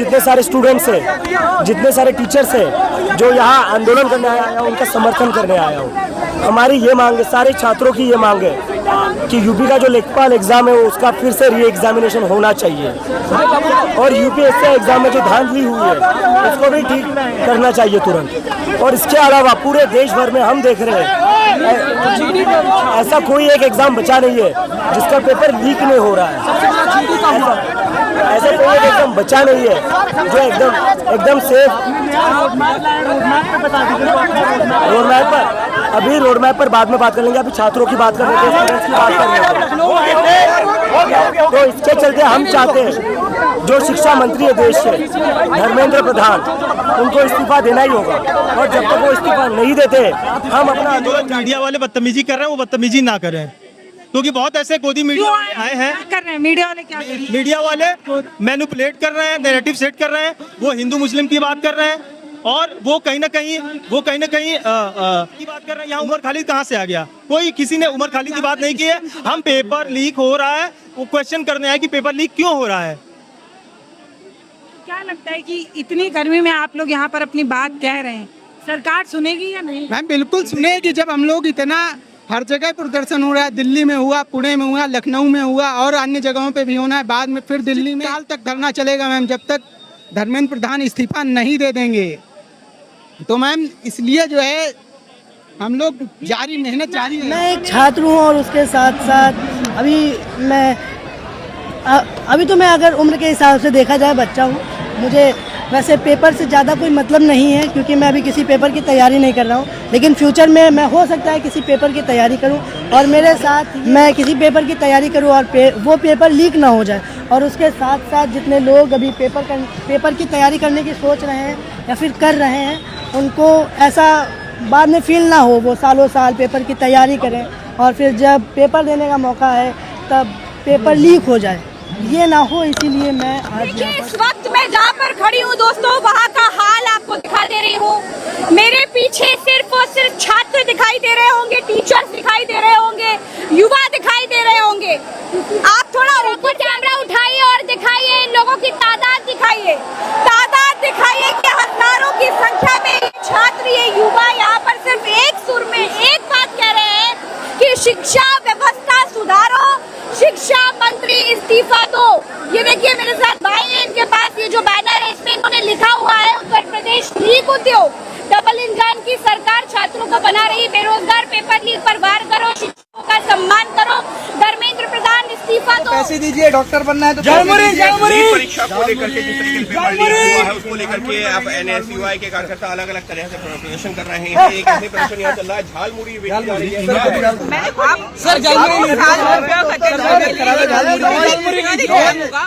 जितने सारे स्टूडेंट्स हैं, जितने सारे टीचर्स हैं जो यहाँ आंदोलन करने आया हूँ, उनका समर्थन करने आया हूँ। हमारी ये मांग है, सारे छात्रों की ये मांग है कि यूपी का जो लेखपाल एग्जाम है उसका फिर से री एग्जामिनेशन होना चाहिए और यूपीएससी एग्जाम में जो धांधली हुई है उसको भी ठीक करना चाहिए तुरंत। और इसके अलावा पूरे देश भर में हम देख रहे हैं ऐसा कोई एक एग्जाम बचा नहीं है जिसका पेपर लीक नहीं हो रहा है। ऐसा कोई एक एग्जाम बचा नहीं है जो एकदम सेफ। रोड मैप पर बाद में बात कर लेंगे, अभी छात्रों की बात कर रहे थे, स्टूडेंट्स की बात कर रहे थे। तो इसके चलते हम चाहते हैं जो शिक्षा मंत्री है देश के धर्मेंद्र प्रधान, उनको इस्तीफा देना ही होगा और जब तक वो इस्तीफा नहीं देते हम अपना आंदोलन। मीडिया वाले बदतमीजी कर रहे हैं, वो बदतमीजी ना करें, क्योंकि बहुत ऐसे गोदी मीडिया आए हैं। कर रहे हैं मीडिया वाले, क्या मीडिया वाले मैनिपुलेट कर रहे हैं, नैरेटिव सेट कर रहे हैं, वो हिंदू मुस्लिम की बात कर रहे हैं और वो कहीं ना कहीं की बात कर रहे हैं। यहाँ उमर खालिद कहाँ से आ गया? कोई किसी ने उमर खालिद की बात नहीं की है। हम पेपर लीक हो रहा है वो क्वेश्चन करने आए कि पेपर लीक क्यों हो रहा है। क्या लगता है कि इतनी गर्मी में आप लोग यहाँ पर अपनी बात कह रहे हैं, सरकार सुनेगी या नहीं? मैम बिल्कुल सुनेगी। जब हम लोग इतना हर जगह प्रदर्शन हो रहा है, दिल्ली में हुआ, पुणे में हुआ, लखनऊ में हुआ और अन्य जगहों पे भी होना है, बाद में फिर दिल्ली में साल तक धरना चलेगा मैम, जब तक धर्मेंद्र प्रधान इस्तीफा नहीं दे देंगे। तो मैम इसलिए जो है हम लोग मेहनत जारी है। मैं एक छात्र हूँ और उसके साथ साथ अभी तो मैं अगर उम्र के हिसाब से देखा जाए बच्चा हूँ। मुझे वैसे पेपर से ज़्यादा कोई मतलब नहीं है क्योंकि मैं अभी किसी पेपर की तैयारी नहीं कर रहा हूँ, लेकिन फ्यूचर में मैं हो सकता है किसी पेपर की तैयारी करूँ और मेरे साथ मैं किसी पेपर की तैयारी करूँ और वो पेपर लीक ना हो जाए। और उसके साथ साथ जितने लोग अभी पेपर की तैयारी करने की सोच रहे हैं या फिर कर रहे हैं, उनको ऐसा बाद में फील ना हो, वो सालों साल पेपर की तैयारी करें और फिर जब पेपर देने का मौका है तब पेपर लीक हो जाए, ये ना हो। इसीलिए मैं आज इस वक्त मैं जहाँ पर खड़ी हूँ दोस्तों, वहाँ का हाल आपको दिखा दे रही हूँ। मेरे पीछे सिर्फ और सिर्फ छात्र दिखाई दे रहे होंगे, टीचर्स दिखाई दे रहे होंगे, युवा दिखाई दे रहे होंगे। आप थोड़ा ऊपर कैमरा उठाइए और दिखाइए, इन लोगों की तादाद दिखाइए कि हजारों की संख्या में ये छात्र, ये युवा यहाँ पर सिर्फ एक सुर में एक बात कह रहे हैं कि शिक्षा व्यवस्था सुधारो, शिक्षा मंत्री इस्तीफा दो। ये देखिए मेरे साथ भाई है, इनके पास ये जो बैनर है इसमें इन्होंने लिखा हुआ है उत्तर प्रदेश लीक उद्योग, डबल इंजन की सरकार छात्रों को बना रही बेरोजगार, पेपर लीक पर वार करो, शिक्षकों का सम्मान करो, धर्मेंद्र प्रधान इस्तीफा दो। पैसे दीजिए, डॉक्टर बनना है तो परीक्षा को लेकर के जिस तरीके से पेपर लीक हुआ है उसको लेकर के अब NSUI के कार्यकर्ता अलग अलग तरह से प्रदर्शन कर रहे हैं। एक ऐसे प्रदर्शन यहाँ चल रहा है, झालमुड़ी बेची जा रही है।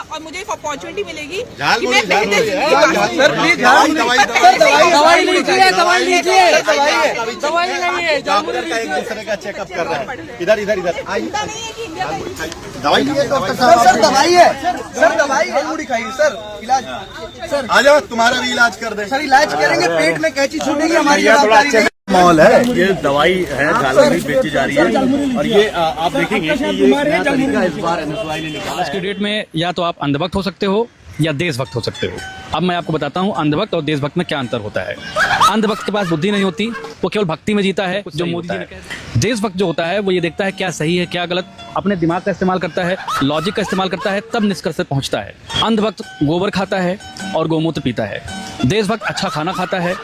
और मुझे अपॉर्चुनिटी मिलेगी। एक दूसरे का चेकअप कर रहे हैं। इधर दवाई सर दवाई है, सर दवाई झालमुड़ी खाइए सर, इलाज सर आ जाओ, तुम्हारा भी इलाज कर दे। सर इलाज करेंगे, पेट में कैंची छूटेगी हमारी मॉल है, ये दवाई है, झालमुड़ी बेची जा रही है और ये आप देखेंगे कि ये नया तरीका इस बार NSUI ने निकाला। आज की डेट में या तो आप अंधभक्त हो सकते हो या देशभक्त हो सकते हो। अब मैं आपको बताता हूँ अंधभक्त और देशभक्त में क्या अंतर होता है। अंधभक्त के पास बुद्धि नहीं होती, वो केवल भक्ति में जीता है, जो मोदी जी ने कहा। देशभक्त जो होता है वो ये देखता है क्या सही है क्या गलत, अपने दिमाग का इस्तेमाल करता है, लॉजिक का इस्तेमाल करता है, तब निष्कर्ष पर पहुंचता है। अंधभक्त गोबर खाता है और गोमूत्र पीता है। देशभक्त अच्छा खाना खाता है,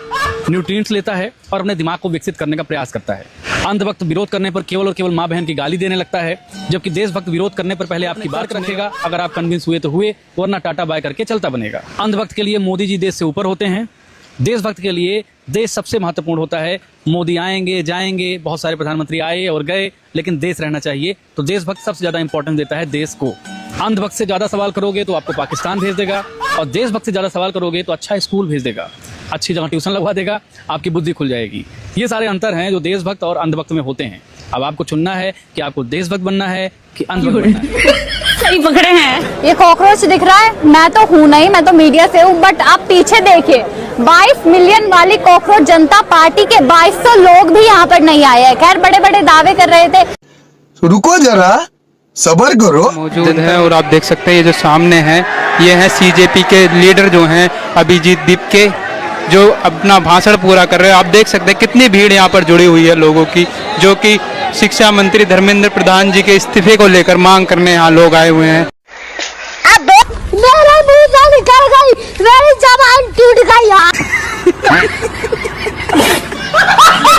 न्यूट्रिएंट्स लेता है और अपने दिमाग को विकसित करने का प्रयास करता है। अंधभक्त विरोध करने पर केवल और केवल माँ बहन की गाली देने लगता है, जबकि देशभक्त विरोध करने पर पहले आपकी बात रखेगा, अगर आप कन्विंस हुए तो हुए, वरना टाटा बाय करके चलता बनेगा। अंधभक्त के लिए मोदी जी देश से ऊपर होते हैं, देशभक्त के लिए देश सबसे महत्वपूर्ण होता है। मोदी आएंगे जाएंगे, बहुत सारे प्रधानमंत्री आए और गए, लेकिन देश रहना चाहिए। तो देशभक्त सबसे ज्यादा इंपॉर्टेंस देता है देश को। अंधभक्त से ज्यादा सवाल करोगे तो आपको पाकिस्तान भेज देगा और देशभक्त से ज्यादा सवाल करोगे तो अच्छा स्कूल भेज देगा, अच्छी जगह ट्यूशन लगवा देगा, आपकी बुद्धि खुल जाएगी। ये सारे अंतर हैं जो देशभक्त और अंधभक्त में होते हैं। अब आपको चुनना है कि आपको देशभक्त बनना है कि अंधभक्त बनना है। सही पकड़े हैं। ये कॉकरोच दिख रहा है, मैं तो हूँ नहीं, मैं तो मीडिया से हूँ, बट आप पीछे देखिए 22 मिलियन वाली कॉकरोच जनता पार्टी के 2200 लोग भी यहाँ पर नहीं आए हैं। खैर बड़े बड़े दावे कर रहे थे। रुको जरा, सब्र करो। मौजूद है और आप देख सकते हैं ये जो सामने है ये हैं CJP के लीडर जो हैं अभिजीत दीप के, जो अपना भाषण पूरा कर रहे हैं। आप देख सकते हैं कितनी भीड़ यहाँ पर जुड़ी हुई है लोगों की, जो कि शिक्षा मंत्री धर्मेंद्र प्रधान जी के इस्तीफे को लेकर मांग करने यहाँ लोग आए हुए हैं। मेरा वीजा निकल गई, मेरी जबान टूट गई यार।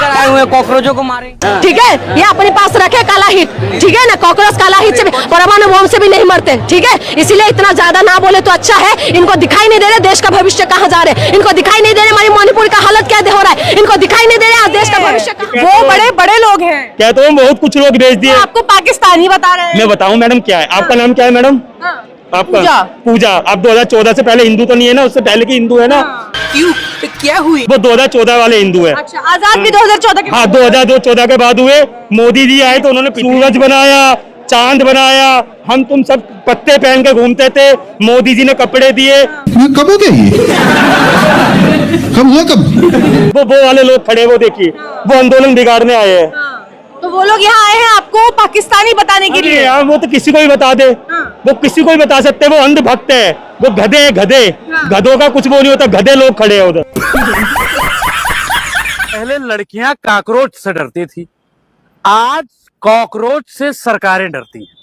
आए हुए कॉकरोचों को मारे, ठीक है, ये अपने पास रखे काला हिट, ठीक है ना। कॉकरोच काला हिट से परमाणु बम से भी नहीं मरते, ठीक है। इसीलिए इतना ज्यादा ना बोले तो अच्छा है। इनको दिखाई नहीं दे रहे देश का भविष्य कहाँ जा रहे, इनको दिखाई नहीं दे रहे हमारी मणिपुर का हालत क्या हो रहा है, इनको दिखाई नहीं दे रहे देश का भविष्य। वो बड़े बड़े लोग हैं, कहते हैं बहुत कुछ लोग भेज दिए। आपको पाकिस्तानी बता रहे हैं। मैं बताऊं मैडम क्या है, आपका नाम क्या है मैडम? आपका पूजा। आप 2014 से पहले हिंदू तो नहीं है ना, उससे पहले की हिंदू है ना? क्यों, क्या हुई? वो 2014 वाले हिंदू है। अच्छा, आजाद भी 2014 के, हाँ 2014 के बाद हुए। मोदी जी आए तो उन्होंने सूरज बनाया, चांद बनाया, हम तुम सब पत्ते पहन के घूमते थे, मोदी जी ने कपड़े दिए। कब हो गया ये? कब हुआ कब? वो वाले लोग खड़े, वो देखिए, वो आंदोलन बिगाड़ने आए हैं। तो वो लोग यहाँ आए हैं आपको पाकिस्तानी बताने के लिए। यार वो तो किसी को भी बता दे, वो किसी को भी बता सकते हैं। वो अंधभक्त है, वो गधे गधे, गधों का कुछ वो नहीं होता, गधे लोग खड़े हैं उधर। पहले लड़कियां कॉकरोच से डरती थी, आज कॉकरोच से सरकारें डरती हैं।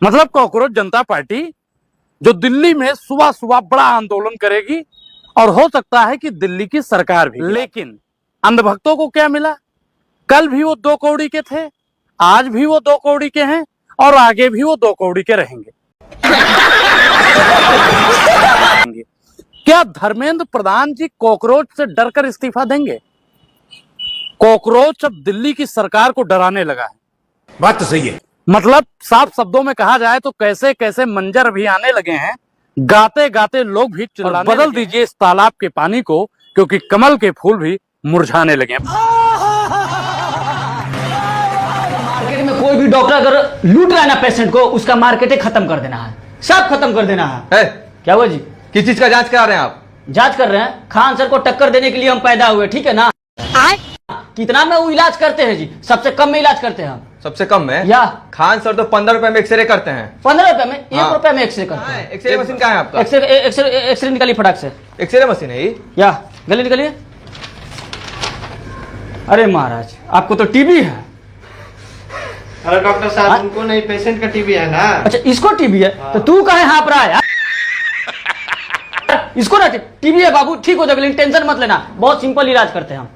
मतलब कॉकरोच जनता पार्टी जो दिल्ली में सुबह सुबह बड़ा आंदोलन करेगी, और हो सकता है कि दिल्ली की सरकार भी। लेकिन अंधभक्तों को क्या मिला? कल भी वो 2 कौड़ी के थे, आज भी वो 2 कौड़ी के हैं, और आगे भी वो 2 कौड़ी के रहेंगे। क्या धर्मेंद्र प्रधान जी कॉकरोच से डरकर इस्तीफा देंगे? कॉकरोच अब दिल्ली की सरकार को डराने लगा है। बात तो सही है। मतलब साफ शब्दों में कहा जाए तो कैसे कैसे मंजर भी आने लगे हैं, गाते गाते लोग भी चिल्लाने बदल दीजिए इस तालाब के पानी को, क्योंकि कमल के फूल भी मुरझाने लगे हैं। मार्केट में कोई भी डॉक्टर अगर लूट रहा है ना पेशेंट को, उसका मार्केट खत्म कर देना है, सब खत्म कर देना है। क्या हुआ जी? किस चीज का जांच करा रहे हैं आप? जांच कर रहे हैं, खान सर को टक्कर देने के लिए हम पैदा हुए, ठीक है ना। कितना में वो इलाज करते हैं जी? सबसे कम में इलाज करते हैं हम। सबसे कम में? या खान सर तो 15 रुपए में एक्सरे करते हैं। 15 रुपए में? 1 रुपए में एक्सरे करते हैं। एक्सरे मशीन कहाँ है आपका? एक्सरे निकालिए फटाक से। एक्सरे मशीन है ये? या गले निकालिए। अरे महाराज, आपको तो टीबी है। अरे डॉक्टर साहब, उनको नहीं, पेशेंट का टीबी है ना। अच्छा, इसको टीबी है? तो तू कहे हाँप रहा है? इसको ना टीबी है बाबू, ठीक हो जाएगा, लेकिन टेंशन मत लेना, बहुत सिंपल इलाज करते हैं हम,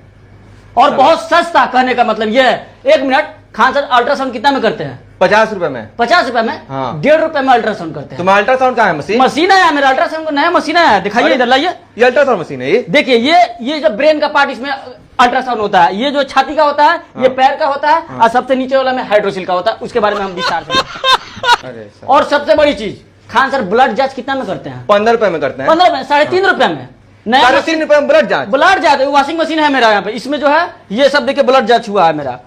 और बहुत सस्ता। कहने का मतलब ये है, 1 मिनट। खान सर अल्ट्रासाउंड कितना में करते हैं? 50 रुपए में। 50 रुपए में? हाँ। 1.5 रुपए में अल्ट्रासाउंड करते हैं। तुम्हारा अल्ट्रासाउंड कहाँ है? मशीन? मशीन है मेरा, अल्ट्रासाउंड का नया मशीन है, दिखाइए इधर लाइए। ये अल्ट्रासाउंड मशीन है ये? देखिए, ये जो ब्रेन का पार्ट, इसमें अल्ट्रासाउंड होता है। ये जो छाती का होता है, ये पैर का होता है, और सबसे नीचे वाला में हाइड्रोसिल का होता है। उसके बारे में हम विस्तार से। और सबसे बड़ी चीज, खान सर ब्लड जांच कितना में करते हैं? 15 रुपए में करते हैं। 15 में? 3.5 रुपए में? 3.5 रुपए में ब्लड जांच? ब्लड जांच वॉशिंग मशीन है मेरा यहाँ पे, इसमें जो है ये सब देखिए ब्लड जांच हुआ है मेरा।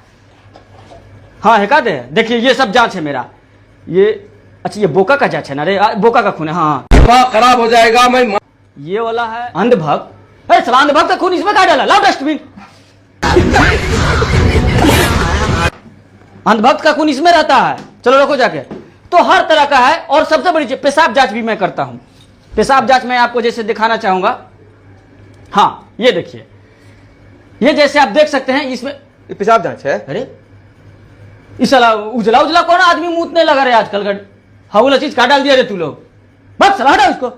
हाँ है, कहते हैं, देखिए ये सब जांच है मेरा। ये अच्छा, ये बोका का जांच है ना? रे बोका का खून है। हाँ, खराब हो जाएगा। मैं ये वाला है अंधभक्त। अरे साला, अंधभक्त का खून इसमें कहाँ डाला? लाओ डस्टबिन। अंधभक्त का खून इसमें रहता है। चलो रखो जाके। तो हर तरह का है। और सबसे बड़ी चीज, पेशाब जांच भी मैं करता हूं। पेशाब जांच मैं आपको जैसे दिखाना चाहूंगा। हाँ, ये देखिए, ये जैसे आप देख सकते हैं, इसमें पेशाब जांच है। अरे इस उजला उजला कौन आदमी मूतने लगा रहे आजकल का? हवला चीज का डाल दिया रे तू लोग। बस सलाह हटा उसको,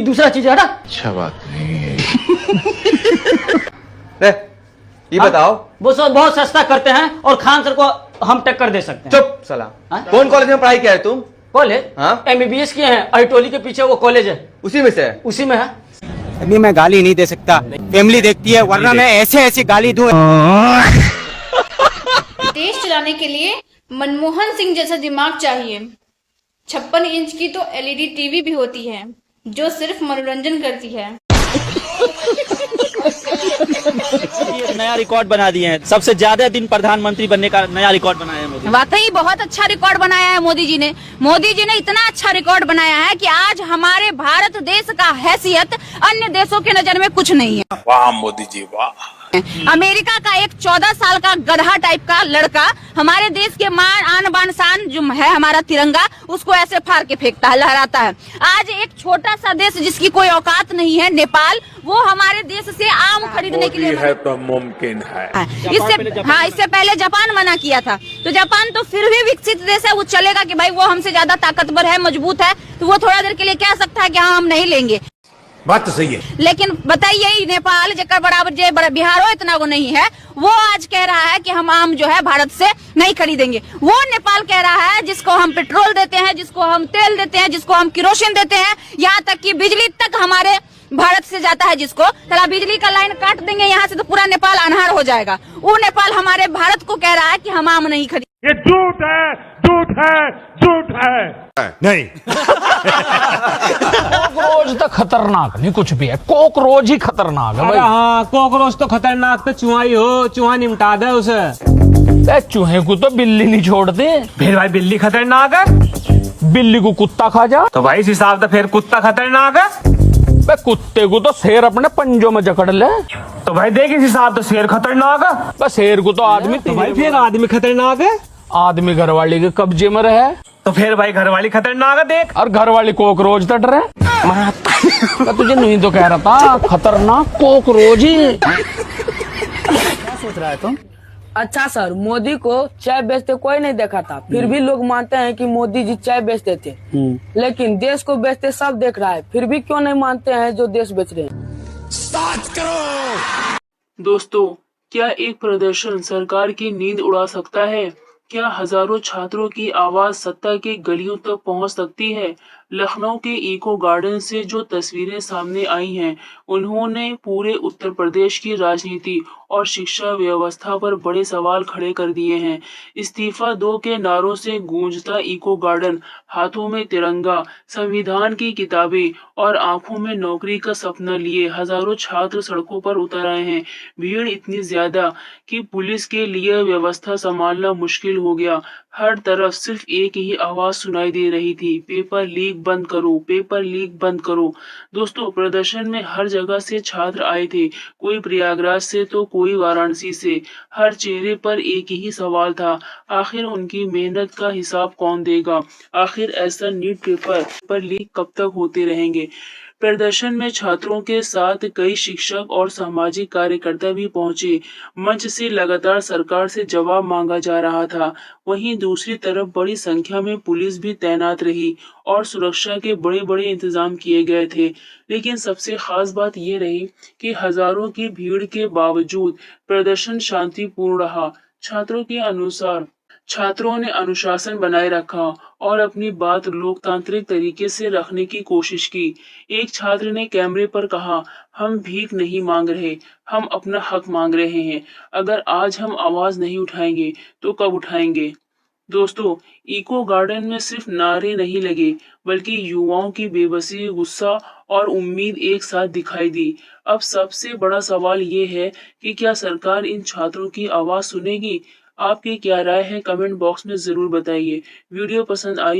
दूसरा चीज हटा। अच्छा बात नहीं है। ये बताओ। वो सब बहुत सस्ता करते हैं, और खान सर को हम टक्कर दे सकते हैं। चुप साला। कौन कॉलेज में पढ़ाई किया है तुम? कॉलेज? हाँ? MBBS किए हैं, अहिटोली के पीछे वो कॉलेज है, उसी में से है? उसी में है। अभी मैं गाली नहीं दे सकता, फैमिली देखती है, वरना मैं ऐसे ऐसे गाली दूं। देश चलाने के लिए मनमोहन सिंह जैसा दिमाग चाहिए। 56 इंच की तो LED टीवी भी होती है, जो सिर्फ मनोरंजन करती है। नया रिकॉर्ड बना दिए हैं, सबसे ज्यादा दिन प्रधानमंत्री बनने का नया रिकॉर्ड बनाया है मोदी। वाकई बहुत अच्छा रिकॉर्ड बनाया है मोदी जी ने। मोदी जी ने इतना अच्छा रिकॉर्ड बनाया है कि आज हमारे भारत देश का हैसियत अन्य देशों की नजर में कुछ नहीं है। वाह मोदी जी वाह। अमेरिका का एक 14 साल का गधा टाइप का लड़का हमारे देश के मान आन बान शान जो है हमारा तिरंगा उसको ऐसे फाड़ के फेंकता है, लहराता है। आज एक छोटा सा देश जिसकी कोई औकात नहीं है, नेपाल, वो हमारे देश से आम खरीदने के लिए है तो मुमकिन है। इससे पहले जापान मना किया था, तो जापान तो फिर भी विकसित देश है, वो चलेगा कि भाई वो हमसे ज्यादा ताकतवर है, मजबूत है, तो वो थोड़ा देर के लिए कह सकता है कि हाँ हम नहीं लेंगे। बात तो सही है, लेकिन बताइए नेपाल जकर बराबर जे बिहार हो इतना वो नहीं है, वो आज कह रहा है कि हम आम जो है भारत से नहीं खरीदेंगे। वो नेपाल कह रहा है जिसको हम पेट्रोल देते हैं, जिसको हम तेल देते हैं, जिसको हम केरोसिन देते हैं, यहाँ तक कि बिजली तक हमारे भारत से जाता है, जिसको चला बिजली का लाइन काट देंगे यहाँ से तो पूरा नेपाल अनहार हो जाएगा। वो नेपाल हमारे भारत को कह रहा है कि हम आम नहीं खरीद। ये झूठ है, झूठ है, झूठ है। नहीं कॉकरोच तो खतरनाक नहीं कुछ भी है, कॉकरोच ही खतरनाक है भाई। हाँ कॉकरोच तो खतरनाक तो चूहा ही हो, चूहा निपटा दे उसे। चूहे को तो बिल्ली नहीं छोड़ती। फिर भाई बिल्ली खतरनाक है, बिल्ली को कुत्ता खा जा तो भाई इस हिसाब से फिर कुत्ता खतरनाक है। कुत्ते को तो शेर अपने पंजों में जकड़ ले, तो भाई देख इस हिसाब से शेर खतरनाक है। बस शेर को तो आदमी, तो भाई फिर आदमी खतरनाक है। आदमी घरवाली के कब्जे में रहे तो फिर भाई घरवाली खतरनाक है देख, और घरवाली कॉकरोच तट रहे। तुझे नहीं तो कह रहा था खतरनाक कॉकरोच ही। क्या सोच रहा है तुम? अच्छा सर, मोदी को चाय बेचते कोई नहीं देखा था, फिर भी लोग मानते हैं कि मोदी जी चाय बेचते थे, लेकिन देश को बेचते सब देख रहा है, फिर भी क्यों नहीं मानते हैं जो देश बेच रहे हैं? स्टार्ट करो। दोस्तों, क्या एक प्रदर्शन सरकार की नींद उड़ा सकता है? क्या हजारों छात्रों की आवाज सत्ता के गलियों तक पहुंच सकती है? लखनऊ के इको गार्डन से जो तस्वीरें सामने आई हैं, उन्होंने पूरे उत्तर प्रदेश की राजनीति और शिक्षा व्यवस्था पर बड़े सवाल खड़े कर दिए हैं। इस्तीफा दो के नारों से गूंजता इको गार्डन, हाथों में तिरंगा, संविधान की किताबें और आंखों में नौकरी का सपना लिए हजारों छात्र सड़कों पर उतर आए हैं। भीड़ इतनी ज्यादा कि पुलिस के लिए व्यवस्था संभालना मुश्किल हो गया। हर तरफ सिर्फ एक ही आवाज सुनाई दे रही थी, पेपर लीक बंद करो, पेपर लीक बंद करो। दोस्तों, प्रदर्शन में हर जगह से छात्र आए थे, कोई प्रयागराज से तो कोई वाराणसी से। हर चेहरे पर एक ही सवाल था, आखिर उनकी मेहनत का हिसाब कौन देगा? आखिर ऐसा नीट पेपर लीक कब तक होते रहेंगे? प्रदर्शन में छात्रों के साथ कई शिक्षक और सामाजिक कार्यकर्ता भी पहुंचे। मंच से लगातार सरकार से जवाब मांगा जा रहा था। वहीं दूसरी तरफ बड़ी संख्या में पुलिस भी तैनात रही और सुरक्षा के बड़े बड़े इंतजाम किए गए थे। लेकिन सबसे खास बात ये रही कि हजारों की भीड़ के बावजूद प्रदर्शन शांतिपूर्ण रहा। छात्रों ने अनुशासन बनाए रखा और अपनी बात लोकतांत्रिक तरीके से रखने की कोशिश की। एक छात्र ने कैमरे पर कहा, हम भीख नहीं मांग रहे, हम अपना हक मांग रहे हैं। अगर आज हम आवाज नहीं उठाएंगे तो कब उठाएंगे? दोस्तों, इको गार्डन में सिर्फ नारे नहीं लगे, बल्कि युवाओं की बेबसी, गुस्सा और उम्मीद एक साथ दिखाई दी। अब सबसे बड़ा सवाल ये है कि क्या सरकार इन छात्रों की आवाज सुनेगी? आपकी क्या राय है? कमेंट बॉक्स में जरूर बताइए। वीडियो पसंद आई